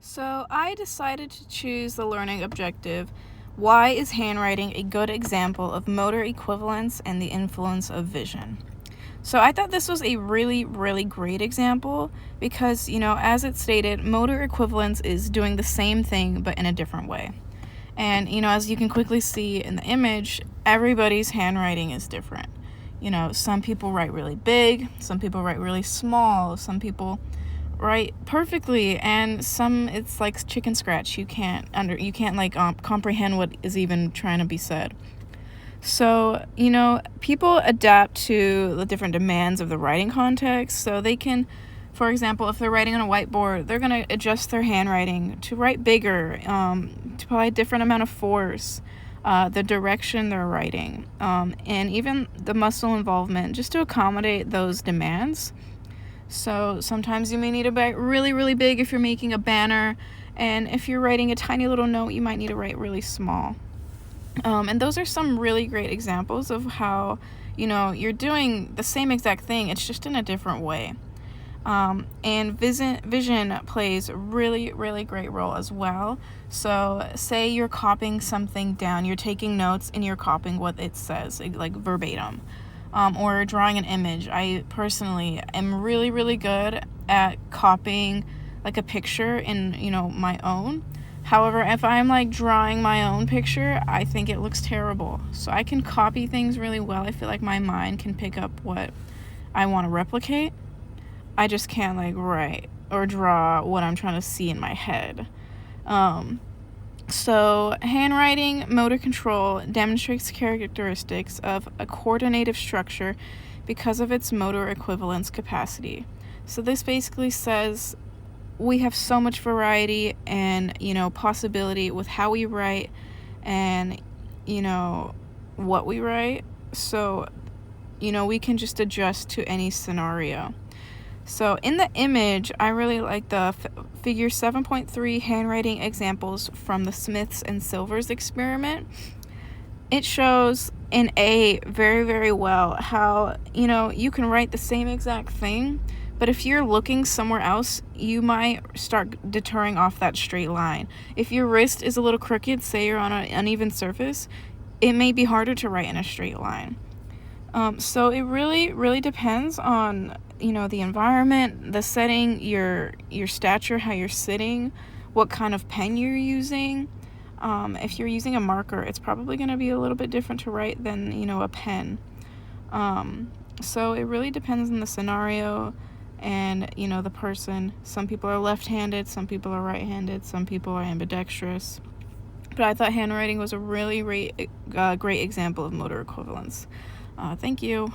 So I decided to choose the learning objective. Why is handwriting a good example of motor equivalence and the influence of vision? So I thought this was a really, really great example because, as it stated, motor equivalence is doing the same thing but in a different way. And, as you can quickly see in the image, everybody's handwriting is different. Some people write really big, some people write really small, some people write perfectly, and some it's like chicken scratch. You can't comprehend what is even trying to be said. So, people adapt to the different demands of the writing context. So they can, for example, if they're writing on a whiteboard, they're going to adjust their handwriting to write bigger, to apply a different amount of force, the direction they're writing, and even the muscle involvement, just to accommodate those demands. So sometimes you may need to write really, really big if you're making a banner, and if you're writing a tiny little note, you might need to write really small. And those are some really great examples of how, you're doing the same exact thing, it's just in a different way. And vision plays a really, really great role as well. So say you're copying something down, you're taking notes and you're copying what it says, like verbatim. Or drawing an image. I personally am really, really good at copying like a picture in, my own. However, if I'm like drawing my own picture, I think it looks terrible. So I can copy things really well. I feel like my mind can pick up what I want to replicate. I just can't like write or draw what I'm trying to see in my head. So, handwriting motor control demonstrates characteristics of a coordinative structure because of its motor equivalence capacity. So, this basically says we have so much variety and, possibility with how we write and, what we write. So, we can just adjust to any scenario. So in the image, I really like the figure 7.3 handwriting examples from the Smiths and Silvers experiment. It shows in A very, very well how, you can write the same exact thing, but if you're looking somewhere else, you might start deterring off that straight line. If your wrist is a little crooked, say you're on an uneven surface, it may be harder to write in a straight line. So it really, really depends on, the environment, the setting, your stature, how you're sitting, what kind of pen you're using. If you're using a marker, it's probably going to be a little bit different to write than, a pen. So it really depends on the scenario and, the person. Some people are left-handed, some people are right-handed, some people are ambidextrous. But I thought handwriting was a really great example of motor equivalence. Thank you.